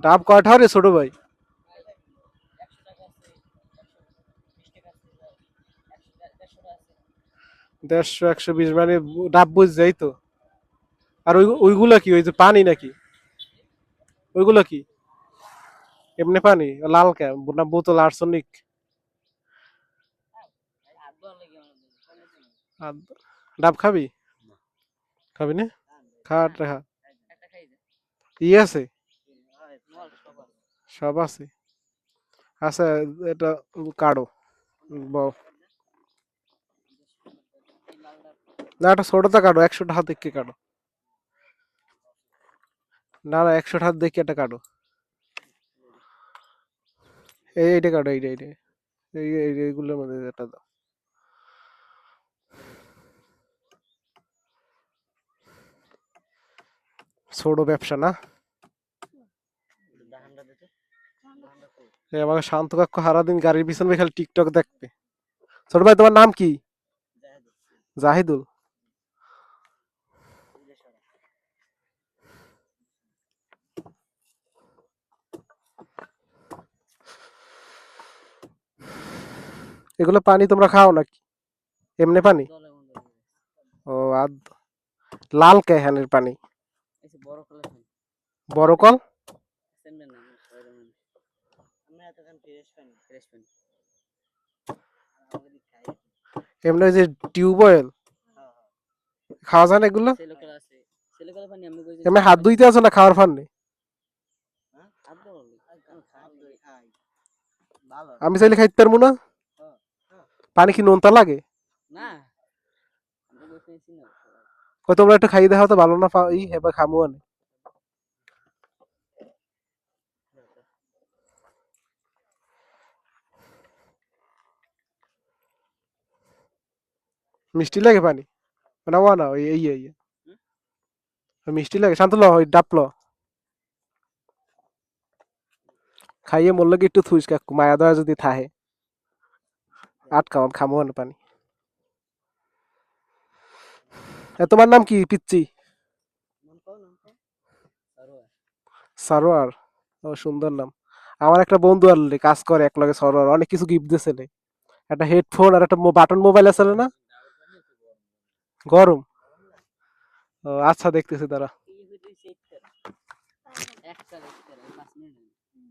ডাব কয়টা রে ছোট ভাই? 150 120 মানে ডাব বুঝ যাই তো। আর ওইগুলা কি, ওই যে পানি নাকি? ওইগুলা কি এমনি পানি লাল কে না বোতল আর্সেনিক? ডাব খাবি? খাবি না? খাট রেখা ই আছে, সব আছে। আচ্ছা, এটা কাড়ো। বাও। না, এটা ছোটটা কাটো, 100 টাকা দেখে কাটো। না না, 100 টাকা দেখে এটা কাটো। এইটা কাটো, এইটা এইগুলোর মধ্যে এটা দাও। ছোট ব্যবসা না? আমাকে শান্ত কাক্য সারাদিন গাড়ির পিছনে খালি টিকটক দেখবে। ছোট ভাই, তোমার নাম কি? জাহিদুল। এগুলো পানি তোমরা খাও নাকি? এমনি পানি? ও, আর লাল ক্যানের পানি? বড় কল? এমনি ওই যে টিউবওয়েল খাওয়া যায় না এগুলো? এমনি হাত ধুইতে আছো না খাওয়ার ফান নেই? আমি চাইলে খাইতে পারবো না? পানি কি নোনতা লাগে? কই তোমরা একটু খাইয়ে দেখাও তো, ভালো না ই হেবা খামু আনে। মিষ্টি লাগে পানি? মানে ওয়া না ওই মিষ্টি লাগে। শান্ত ল, ওই ডাব ল। খাইয়ে মরলে কি একটু থুইস কাকু, মায়া দয়া যদি থাহে। আটকাও, আমি খামু আনে পানি। তোমার নাম কি পিচ্চি? সারোয়ার। ও, সুন্দর নাম। আমার একটা বন্ধু আর কাজ করে এক লগে, সরোয়ার অনেক কিছু গিফট দিয়েছে রে। একটা হেডফোন আর একটা বাটন মোবাইল আছে না? গরম। ও আচ্ছা, দেখতেছি দাঁড়া।